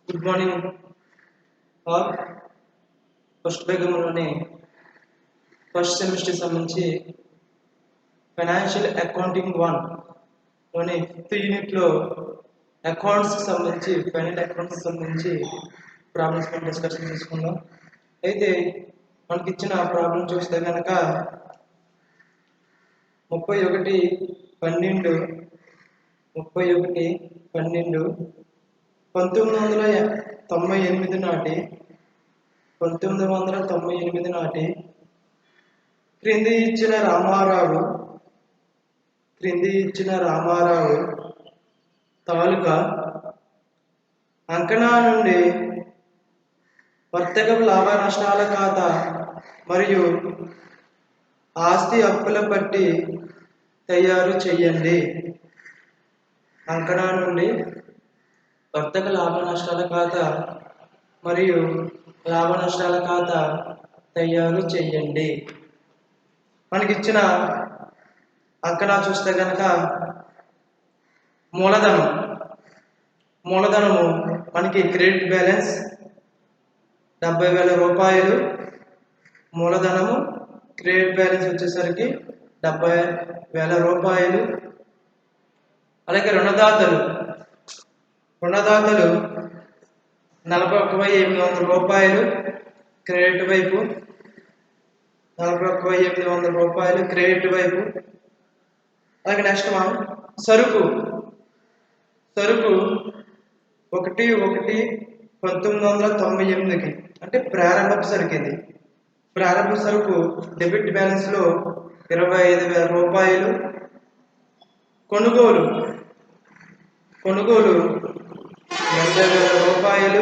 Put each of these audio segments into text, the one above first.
Good morning all. First భాగంలోని first semester సంబంధించి financial accounting 1లోని 5th యూనిట్లో అకౌంట్స్కి సంబంధించి ఫైనల్ అకౌంట్స్కి సంబంధించి ప్రాబ్లమ్స్ మనం డిస్కషన్ చేసుకుందాం. అయితే మనకి ఇచ్చిన ప్రాబ్లం చూస్తే కనుక 1998 నాటి క్రింది ఇచ్చిన రామారావు తాలూకా అంకణా నుండి వర్తక లాభ నష్టాల ఖాతా మరియు ఆస్తి అప్పుల పట్టి తయారు చేయండి. అంకణా నుండి వర్తక లాభ నష్టాల ఖాతా మరియు లాభ నష్టాల ఖాతా తయారు చేయండి. మనకిచ్చిన అంకణా చూస్తే కనుక మూలధనము మనకి క్రెడిట్ బ్యాలెన్స్ 70,000 రూపాయలు. మూలధనము క్రెడిట్ బ్యాలెన్స్ వచ్చేసరికి 70,000 రూపాయలు. అలాగే రుణదాతలు 41,800 రూపాయలు క్రెడిట్ వైపు, 41,800 రూపాయలు క్రెడిట్ వైపు. అలాగే నెక్స్ట్ మనం సరుకు 1/1/1998 అంటే ప్రారంభపు సరుకు. ఇది ప్రారంభ సరుకు డెబిట్ బ్యాలెన్స్ లో 25,000 రూపాయలు. కొనుగోలు 80,000 రూపాయలు.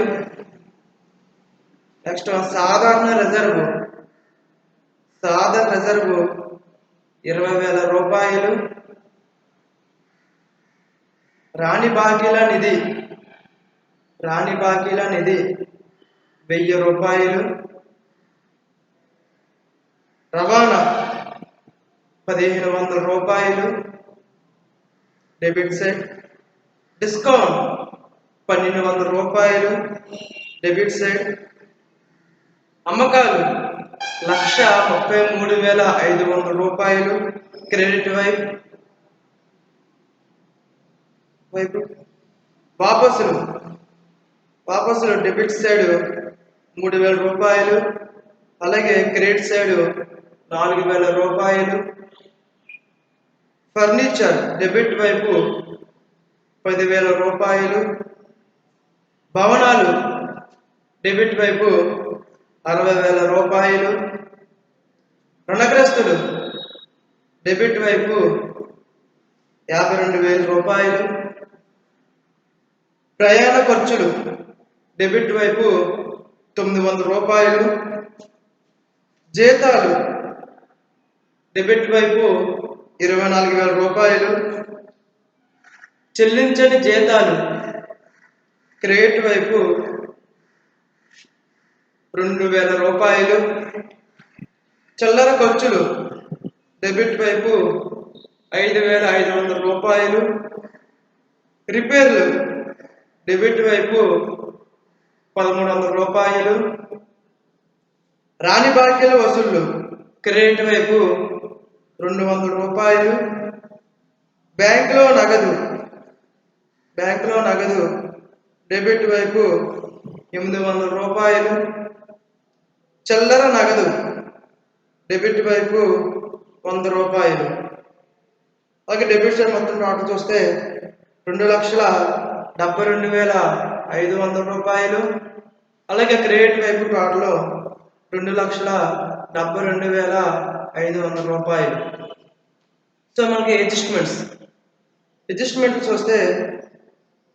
నెక్స్ట్ సాధారణ రిజర్వ్ 20,000 రూపాయలు. రాణి బాకీల నిధి 1,000 రూపాయలు. రవాణా 1,500 రూపాయలు డెబిట్ సైడ్. డిస్కౌంట్ 1,200 రూపాయలు డెబిట్ సైడ్. అమ్మకాలు 1,33,500 రూపాయలు క్రెడిట్ వైపు. వాపసులు డెబిట్ సైడ్ 3,000 రూపాయలు. అలాగే క్రెడిట్ సైడ్ 4,000 రూపాయలు. ఫర్నిచర్ డెబిట్ వైపు 10,000 రూపాయలు. భవనాలు డెబిట్ వైపు 60,000 రూపాయలు. రుణగ్రస్తులు డెబిట్ వైపు 52,000 రూపాయలు. ప్రయాణ ఖర్చులు డెబిట్ వైపు 900 రూపాయలు. జీతాలు డెబిట్ వైపు 24,000 రూపాయలు. చెల్లించని జీతాలు క్రెడిట్ వైపు 2,000 రూపాయలు. చిల్లర ఖర్చులు డెబిట్ వైపు 5,500 రూపాయలు. రిపేర్లు డెబిట్ వైపు 1,300 రూపాయలు. రాణి బాకీల వసూళ్లు క్రెడిట్ వైపు 200 రూపాయలు. బ్యాంకులో నగదు డెబిట్ వైపు 800 రూపాయలు. చిల్లర నగదు డెబిట్ వైపు 100 రూపాయలు. అలాగే డెబిట్ సైడ్ మొత్తం టోటల్ చూస్తే 2,72,500 రూపాయలు. అలాగే క్రెడిట్ వైపు టోటల్ 2,72,500 రూపాయలు. సో మనకి అడ్జస్ట్మెంట్ చూస్తే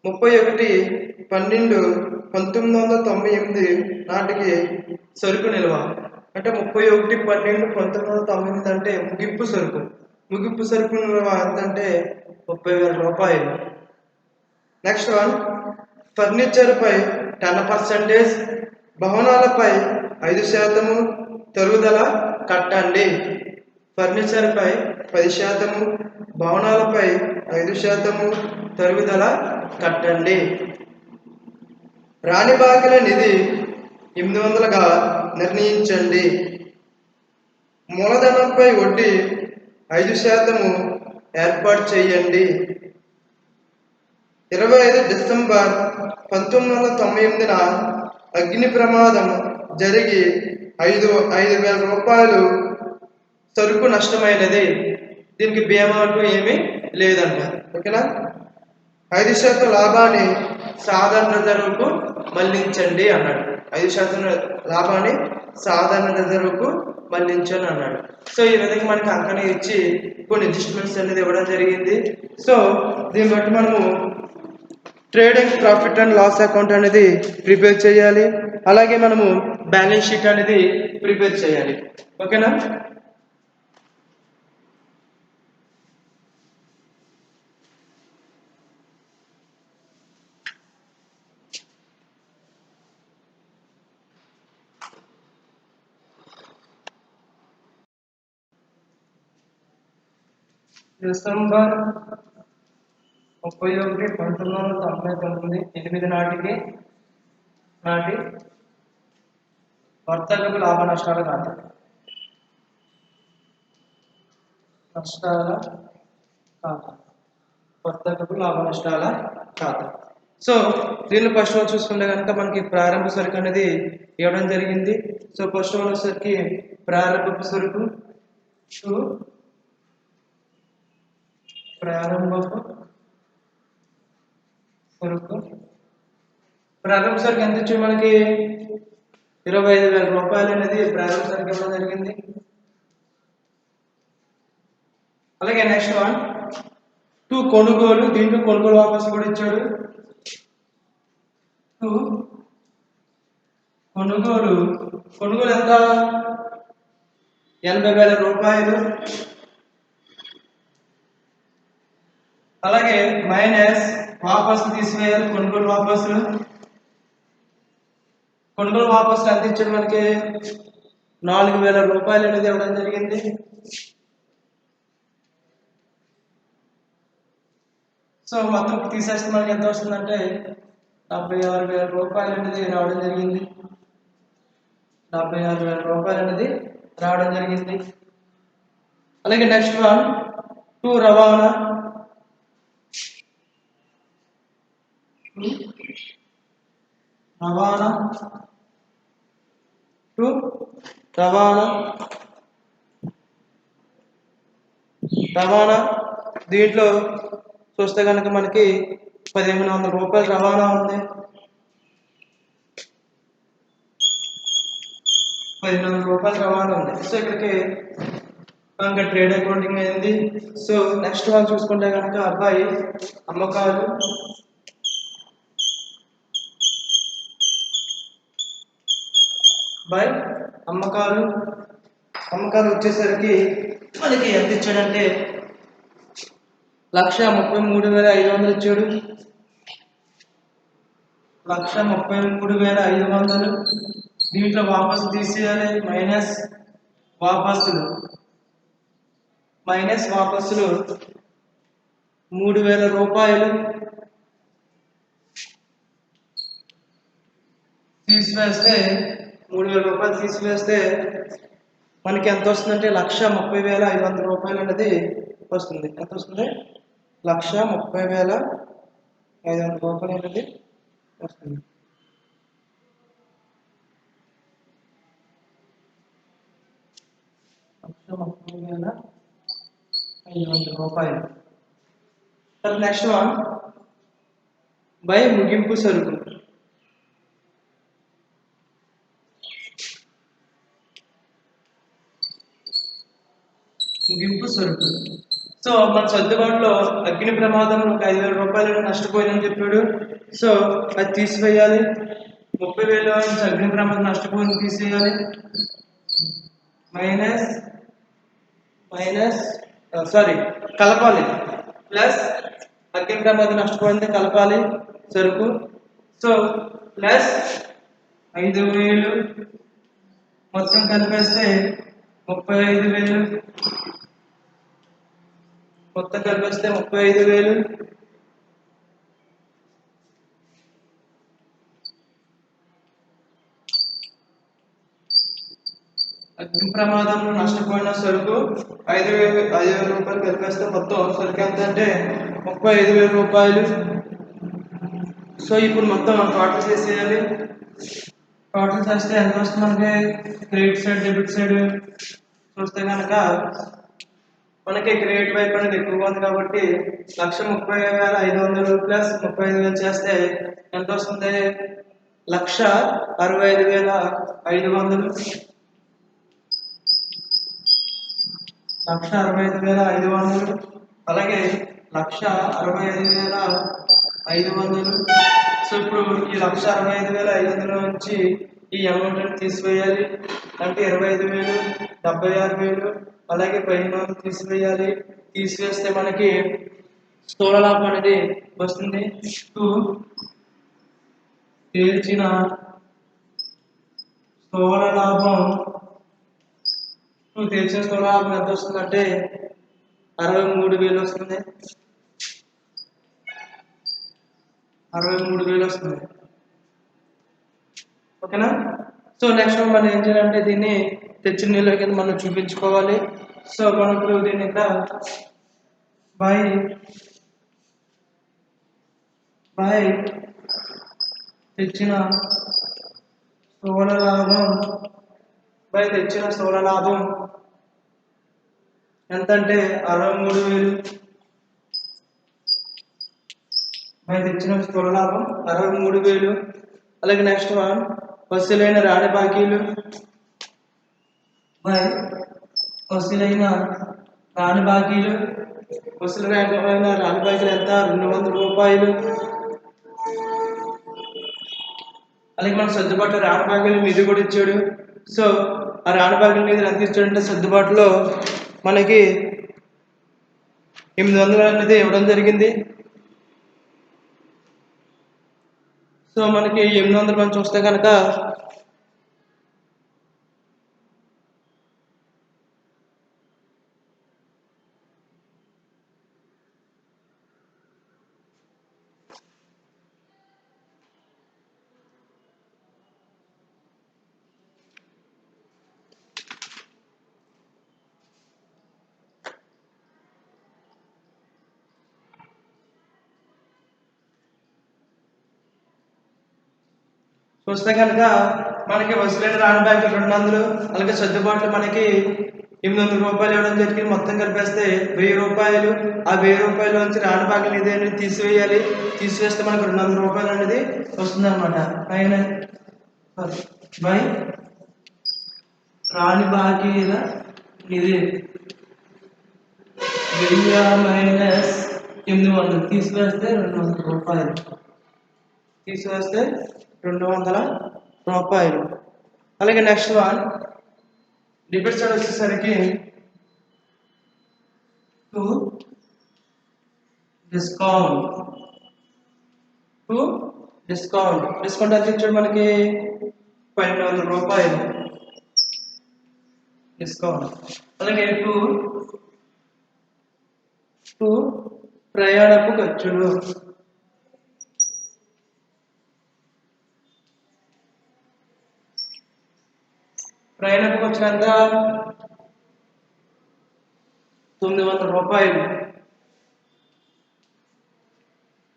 31/12/1998 నాటికి సరుకు నిల్వ అంటే 31/12/1998 అంటే ముగింపు సరుకు నిల్వ ఎంత అంటే 30,000 రూపాయలు. నెక్స్ట్ వన్ ఫర్నిచర్ పై 10%, భవనాలపై 5% తరుగుదల కట్టండి. ఫర్నిచర్ పై 10%, భవనాలపై 5% తరుగుదల కట్టండి. రాణి బాకీల నిధి 800గా నిర్ణయించండి. మూలధనంపై వడ్డీ 5% ఏర్పాటు చేయండి. 25 డిసెంబర్ 1998న అగ్ని ప్రమాదం జరిగి 5,000 రూపాయలు సరుకు నష్టమైనది. దీనికి బీమా అంటూ ఏమీ లేదంట. ఓకేనా? 5% లాభాన్ని సాధారణ రిజర్వుకు మళ్లించండి అన్నాడు. 5% లాభాన్ని సాధారణ రిజర్వుకు మళ్లించండి అన్నాడు. సో ఈ విధంగా మనకి అంకణ ఇచ్చి కొన్ని అడ్జస్ట్మెంట్స్ అనేది ఇవ్వడం జరిగింది. సో దీన్ని బట్టి మనము trading profit and loss account అనేది ప్రిపేర్ చేయాలి. అలాగే మనము బ్యాలెన్స్ షీట్ అనేది ప్రిపేర్ చేయాలి. ఓకేనా? డిసెంబర్ 31, 1999 8 నాటి వర్తకపు లాభ నష్టాల ఖాతా. వర్తకపు లాభ నష్టాల ఖాతా. సో దీనిలో ఫస్ట్ వన్ చూసుకుంటే కనుక మనకి ప్రారంభ సరుకు అనేది ఇవ్వడం జరిగింది. సో ఫస్ట్ వన్ వచ్చేసరికి ప్రారంభపు సరుకు ప్రారంభ సరుకు ఎంత ఇచ్చి మనకి 25,000 రూపాయలు అనేది ప్రారంభ సరుకు ఇవ్వడం జరిగింది. అలాగే నెక్స్ట్ వన్ 2 కొనుగోలు. దీంట్లో కొనుగోలు వాపసు కూడా ఇచ్చాడు. 2 కొనుగోలు ఎంత? 80,000 రూపాయలు. అలాగే మైనస్ వాపసు తీసివేయాలి. కొనుగోలు వాపసులు ఎంత ఇచ్చాడు మనకి? 4,000 రూపాయలు అనేది ఇవ్వడం జరిగింది. సో మొత్తం తీసేస్తే మనకి ఎంత వస్తుందంటే 76,000 రూపాయలు అనేది రావడం జరిగింది. 76,000 రూపాయలు అనేది రావడం జరిగింది. అలాగే నెక్స్ట్ వన్ 2 రవాణా. రవాణా దీంట్లో చూస్తే కనుక మనకి 1,500 రూపాయలు రవాణా ఉంది. 1,500 రూపాయలు రవాణా ఉంది. సో ఇక్కడికి ఇంకా ట్రేడ్ అకౌంటింగ్ అయింది. సో నెక్స్ట్ వన్ చూసుకుంటే కనుక అబ్బాయి అమ్మకాలు. అమ్మకాలు వచ్చేసరికి మనకి ఎంత ఇచ్చాడంటే 1,33,500 ఇచ్చాడు. 1,33,500. దీంట్లో వాపసు తీసేయాలి. మైనస్ వాపసులు 3,000 రూపాయలు తీసివేస్తే 3,000 రూపాయలు తీసివేస్తే మనకి ఎంత వస్తుందంటే 1,30,500 రూపాయలు అనేది వస్తుంది. ఎంత వస్తుంది? 1,30,500 రూపాయలు అనేది వస్తుంది. రూపాయలు. నెక్స్ట్ వన్ బై ముగింపు సరుకు. సో మన సర్దుబాటులో అగ్ని ప్రమాదం 5,000 రూపాయలు నష్టపోయిందని చెప్పాడు. సో అది తీసివేయాలి. 30,000 నుంచి అగ్ని ప్రమాదం నష్టపోయింది తీసేయాలి. కలపాలి. ప్లస్ అగ్ని ప్రమాదం నష్టపోయింది కలపాలి సరుకు. సో ప్లస్ 5,000 మొత్తం కలిపేస్తే 35,000. మొత్తం కలిపేస్తే 35,000. అగ్ని ప్రమాదంలో నష్టపోయిన సరుకు 5,000 రూపాయలు కలిపేస్తే మొత్తం సరుకు ఎంత అంటే 35,000 రూపాయలు. సో ఇప్పుడు మొత్తం టోటల్ చేసేయాలి. టోటల్ చేస్తే ఎంత వస్తుంది మనకి? క్రెడిట్ సైడ్ డెబిట్ సైడ్ చూస్తే కనుక మనకి క్రెడిట్ వైపు అనేది ఎక్కువగా ఉంది కాబట్టి 1,30,500 ప్లస్ 35,000 చేస్తే ఎంత వస్తుంది? 1,65,500. 1,65,500 అలాగే 1,65,500. సో ఇప్పుడు ఈ 1,65,500 నుంచి ఈ అమౌంట్ అని తీసివేయాలి. అంటే 25,000, 76,000 అలాగే 15,000 తీసివేయాలి. తీసివేస్తే మనకి స్థూల లాభం అనేది వస్తుంది. తేల్చిన స్థూల లాభం తెలిసిన స్థూల లాభం ఎంత వస్తుందంటే 63,000 వస్తుంది. 63,000 వస్తుంది. ఓకేనా? సో నెక్స్ట్ మనం ఏం చేయాలంటే దీన్ని తెచ్చిన నీళ్ళ కింద మనం చూపించుకోవాలి. సో మనకు దీన్ని ఇక్కడ బై తెచ్చిన స్థూల లాభం ఎంత అంటే 63,000. బై తెచ్చిన స్థూల లాభం 63,000. అలాగే నెక్స్ట్ వన్ వసూలైన రాని బాకీలు బై వసూలైన రాని బాకీలు. వసూలైన రాని బాకీలు ఎంత? 200 రూపాయలు. అలాగే మన సర్దుబాటు రాని బాకీలు నిధి కూడా ఇచ్చాడు. సో ఆ రాని బాకీల నిధి ఎంత ఇచ్చాడంటే సర్దుబాటులో మనకి 800 అనేది ఇవ్వడం జరిగింది. సో మనకి 800 మనం చూస్తే కనుక మనకి వసూలైన రాని బాకీలు 200 అలాగే సర్దుబాట్లు మనకి 800 రూపాయలు ఇవ్వడం జరిగింది. మొత్తం కలిపేస్తే 1000 రూపాయలు. ఆ 1000 రూపాయల నుంచి రాని బాకీలు నిధి అనేది తీసివేయాలి. తీసివేస్తే మనకు 200 రూపాయలు అనేది వస్తుంది అనమాట. బై రాని బాకీల నిధి 1000 మైనస్ 800 తీసివేస్తే 200 రూపాయలు. 200 రూపాయలు. అలాగే నెక్స్ట్ వన్ డెబిట్ సైడ్ వచ్చేసరికి డిస్కౌంట్ ఎంత ఇచ్చాడు మనకి? 1,200 రూపాయలు డిస్కౌంట్. అలాగే ప్రయాణపు ఖర్చులు ఎంత? 900 రూపాయలు.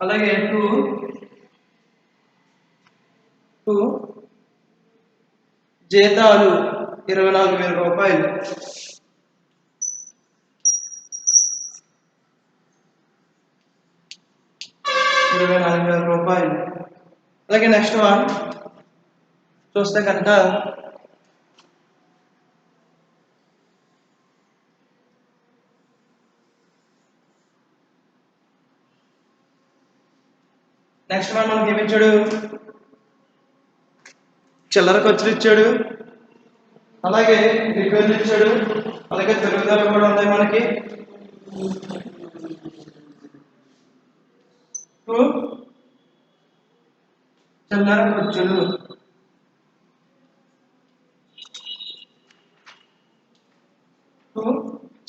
అలాగే జీతాలు 24,000 రూపాయలు. 24,000 రూపాయలు. అలాగే నెక్స్ట్ వన్ చూస్తే కనుక నెక్స్ట్ వన్ మనకి ఏమి ఇచ్చాడు? చిల్లర ఖర్చులు ఇచ్చాడు. అలాగే రిపేర్లు ఇచ్చాడు. అలాగే పెరుగుదల కూడా ఉన్నాయి మనకి.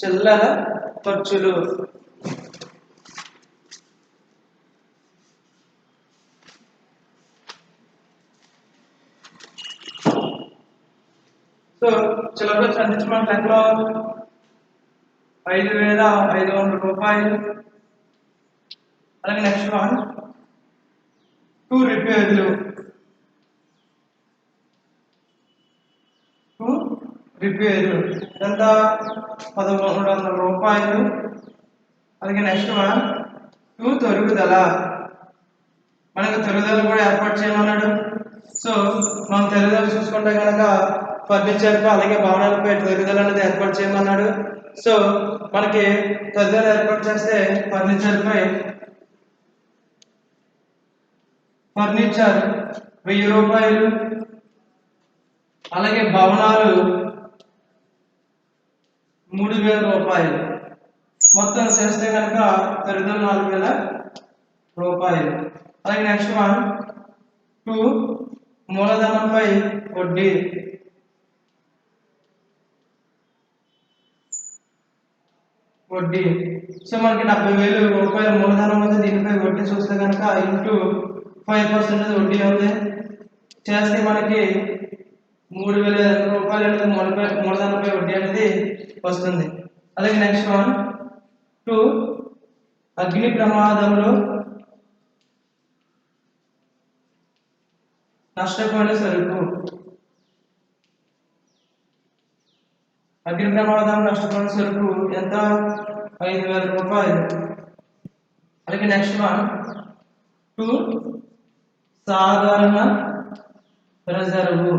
చిల్లర ఖర్చులు సో సిలబస్ అందించమని లెక్కలో 5,500 రూపాయలు. అలాగే నెక్స్ట్ వన్ 2 రిపేర్లు, 2 రిపేర్లు ఎంత 1,300 రూపాయలు. అలాగే నెక్స్ట్ వన్ 2 తరుగుదల, మనకు తరుగుదల కూడా ఏర్పాటు చేయమన్నాడు. సో మనం తరుగుదల చూసుకుంటే కనుక ఫర్నిచర్పై అలాగే భవనాలపై తరుగుదల అనేది ఏర్పాటు చేయమన్నాడు. సో మనకి తరుగుదల ఏర్పాటు చేస్తే ఫర్నిచర్ 1000 రూపాయలు, అలాగే భవనాలు 3,000 రూపాయలు. మొత్తం చేస్తే కనుక తరుగుదల 4,000 రూపాయలు. అలాగే నెక్స్ట్ వన్ 2 మూలధనంపై వడ్డీ, సో మనకి 70,000 రూపాయల మూలధనం ఉంది. దీనిపై వడ్డీ చూస్తే కనుక ఇంటూ 5% వడ్డీ ఉంది. చేస్తే మనకి 3,000 రూపాయలు అనేది మూలధనంపై వడ్డీ అనేది వస్తుంది. అలాగే నెక్స్ట్ వన్ 2 అగ్ని ప్రమాదంలో నష్టపోయిన సరుకు, అగ్ని ప్రమాదం నష్టపోయిన సరుకు ఎంత 5,000 రూపాయలు. అలాగే నెక్స్ట్ వన్ 2 సాధారణ రిజర్వు,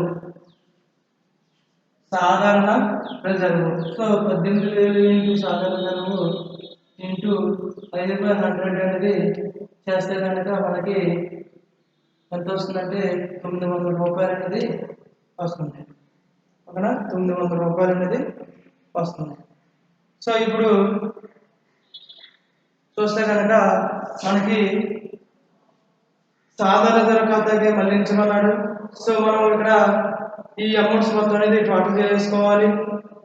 సో 18,000 ఇంటూ సాధారణ రిజర్వు ఇంటూ 5/100 అనేది చేస్తే కనుక మనకి ఎంత వస్తుందంటే 900 రూపాయలు అనేది వస్తుంది. అక్కడ 900 రూపాయలు అనేది వస్తుంది. సో ఇప్పుడు చూస్తే కనుక మనకి సాధారణ రిజర్వ్ ఖాతాకి మళ్లించమన్నాడు. సో మనం ఇక్కడ ఈ అమౌంట్స్ మొత్తం అనేది టోటల్ చేసుకోవాలి.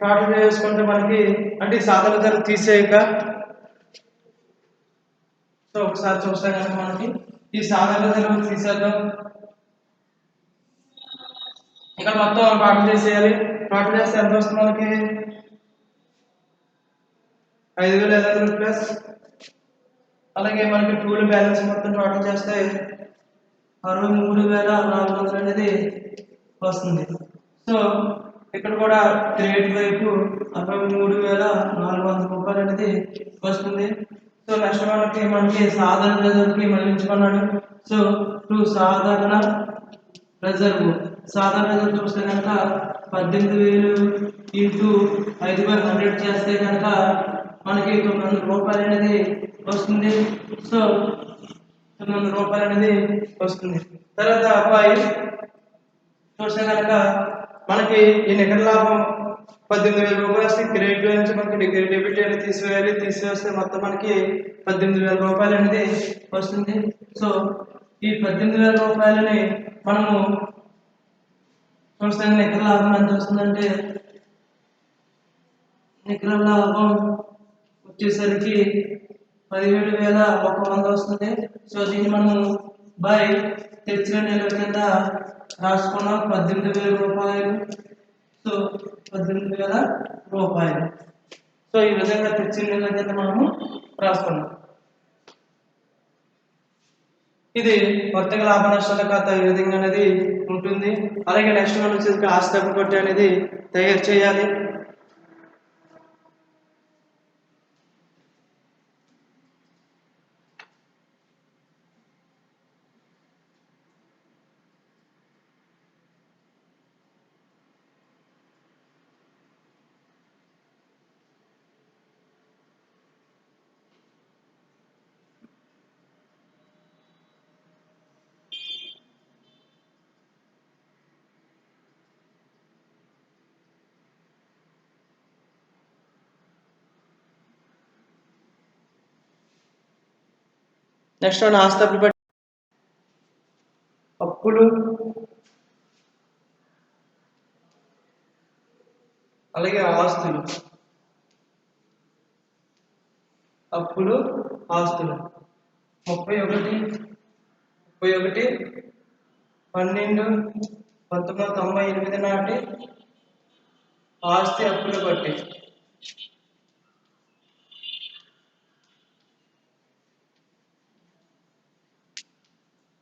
టోటల్ చేసుకుంటే మనకి అంటే సాధారణ రిజర్వ్ తీసేయక, సో ఒకసారి చూస్తే కనుక మనకి ఈ సాధారణ రిజర్వ్ తీసేద్దాం. ఇక్కడ మొత్తం టోటల్ చేసేయాలి. టోటల్ చేస్తే ఎంత వస్తుంది మనకి 5,500 ప్లస్, అలాగే మనకి టూల్ బ్యాలెన్స్ మొత్తం టోటల్ చేస్తే 63,400 అనేది వస్తుంది. సో ఇక్కడ కూడా క్రెడిట్ వైపు 63,400 రూపాయలు అనేది వస్తుంది. సో నెక్స్ట్ మనకి సాధారణ రిజర్వ్కి మళ్ళించుకున్నాడు. సో 2 సాధారణ రిజర్వ్ చూస్తే కనుక 18,000 ఇంటూ 5/100 చేస్తే కనుక మనకి 900 రూపాయలు అనేది వస్తుంది. సో 900 రూపాయలు అనేది వస్తుంది. తర్వాత 5 చూస్తే కనుక మనకి ఈ నికర లాభం 18,000 రూపాయలు వస్తే క్రెడిట్ నుంచి మనకి డెబిట్ అనేది తీసివేస్తే మొత్తం మనకి 18,000 రూపాయలు అనేది వస్తుంది. సో ఈ 18,000 రూపాయలని మనము చూస్తే నికర లాభం ఎంత వస్తుందంటే నికర లాభం వచ్చేసరికి 17,100 వస్తుంది. సో దీన్ని మనము బై తెచ్చిన నెల కింద రాసుకున్నాం 18,000 రూపాయలు. సో 18,000 రూపాయలు. సో ఈ విధంగా తెచ్చిన నెల కింద మనము రాసుకున్నాం. ఇది వర్తక లాభ నష్టాల ఖాతా ఈ విధంగా అనేది ఉంటుంది. అలాగే నెక్స్ట్ మనం వచ్చేసి ఆస్తి అప్పు పట్టీ అనేది తయారు చేయాలి. నెక్స్ట్ ఆస్తి అప్పులు పట్టీ అప్పులు అలాగే ఆస్తులు, అప్పులు ఆస్తులు 31/12/1998 నాటి ఆస్తి అప్పుల బట్టి.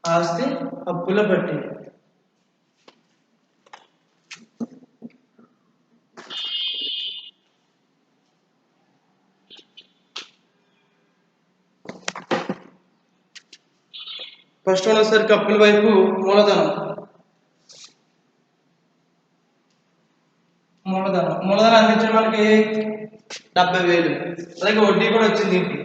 ఆస్తి అప్పుల బట్టి. ఫస్ట్ వన్ వచ్చేసరికి అప్పుల వైపు మూలధనం. మూలధనం అందించిన మనకి 70,000. అలాగే వడ్డీ కూడా వచ్చింది దీనికి.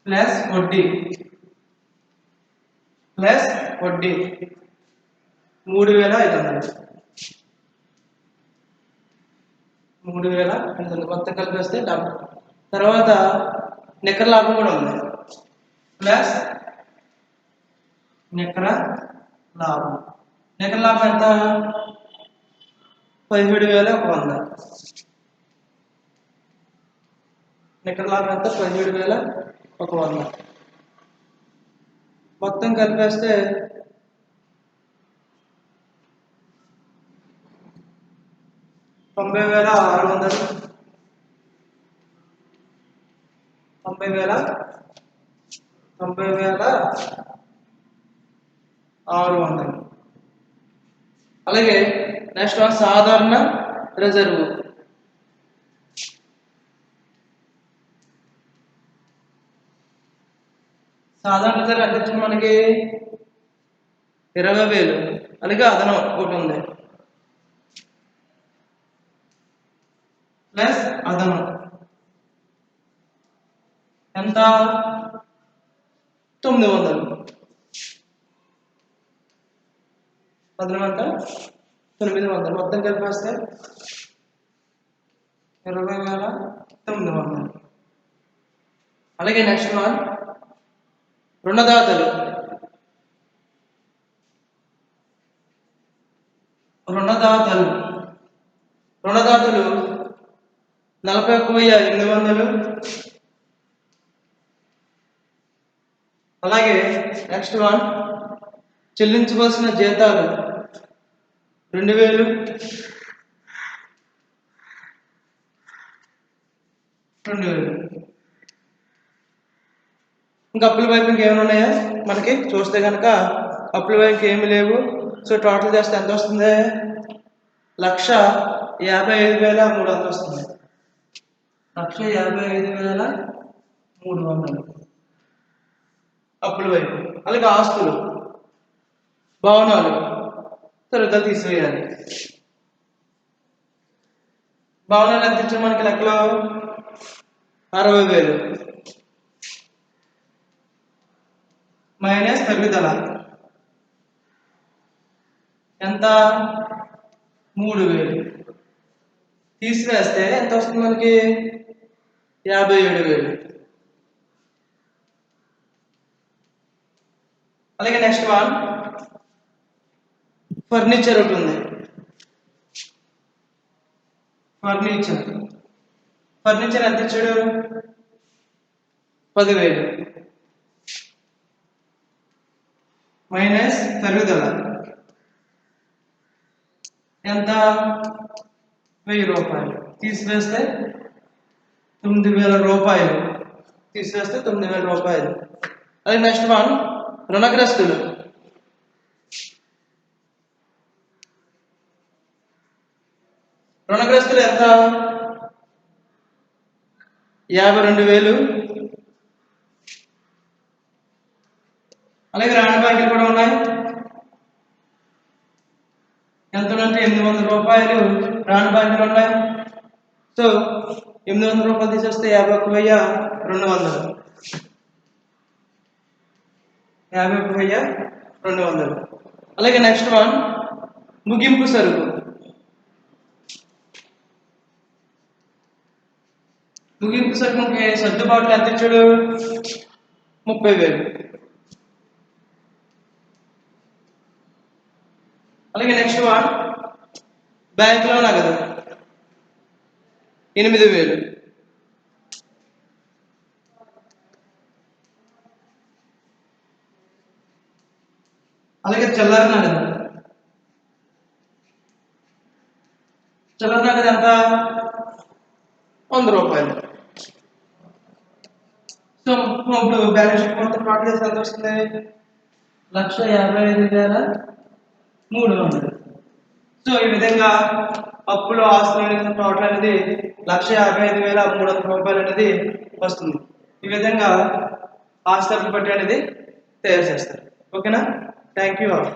ప్లస్ వడ్డీ 3,500. 3,500 మొత్తం కలిపి వస్తే 70. తర్వాత నికర లాభం కూడా ఉంది. ప్లస్ నికర లాభం. నికర లాభం ఎంత? 17,100. నికర లాభం ఎంత? 17,100. మొత్తం కలిపేస్తే 90,600. 90,600. అలాగే నెక్స్ట్ వన్ సాధారణ రిజర్వ్. సాధారణ రిజర్వ్ ఎంత వచ్చింది మనకి? 20,000. అలాగే అదనం ఒకటి ఉంది. ప్లస్ అదనం ఎంత? 900. అదనం ఎంత? 900. మొత్తం కలిపి వస్తే 20,900. అలాగే నెక్స్ట్ వన్ రుణదాతలు. రుణదాతలు 41,800. అలాగే నెక్స్ట్ వన్ చెల్లించవలసిన జీతాలు 2,000. 2,000. ఇంకా అప్పుల వైపు ఇంకేమైనా ఉన్నాయా మనకి? చూస్తే కనుక అప్పుల వైపు ఏమి లేవు. సో టోటల్ చేస్తే ఎంత వస్తుంది? 1,55,300 వస్తుంది. 1,55,300 అప్పుల వైపు. అలాగే ఆస్తులు, భవనాలు తరగతులు తీసివేయాలి. భవనాలు ఎంత ఇచ్చారు మనకి లెక్కలో? 60,000 మైనస్ తరుగుదల ఎంత? 3,000. తీసివేస్తే ఎంత వస్తుంది మనకి? 57,000. అలాగే నెక్స్ట్ వన్ ఫర్నిచర్ ఒకటి ఉంది. ఫర్నిచర్ ఎంత ఇచ్చాడు? 10,000 మైనస్ తరుగుదల ఎంత? 1,000 రూపాయలు. తీసివేస్తే 9,000 రూపాయలు. తీసివేస్తే 9,000 రూపాయలు. అలాగే నెక్స్ట్ వన్ రుణగ్రస్తులు. రుణగ్రస్తులు ఎంత? 52,000. అలాగే రాణ బాకీలు కూడా ఉన్నాయి. ఎంత అంటే 800 రూపాయలు రాణ బాకీలు ఉన్నాయి. సో 800 రూపాయలు తీసేస్తే 51,200. 51,200. అలాగే నెక్స్ట్ వన్ ముగింపు సరుకు. ముగింపు సరుకుకి సర్దుబాట్లు ఎంత ఇచ్చాడు? 30,000. అలాగే నెక్స్ట్ వన్ బ్యాంకులో నగదు 8,000. అలాగే చిల్లర నగదు. చిల్లర నగదు ఎంత? 100 రూపాయలు. సో ఇప్పుడు బ్యాలెన్స్ షీట్ మొత్తం టోటల్ చేసి ఎంత వస్తుంది? 1,55,300. సో ఈ విధంగా అప్పులు ఆస్తులు అనేది టోటల్ అనేది 1,55,300 రూపాయలు అనేది వస్తుంది. ఈ విధంగా ఆస్తుల పట్టు అనేది తయారు చేస్తారు. ఓకేనా? Thank you all.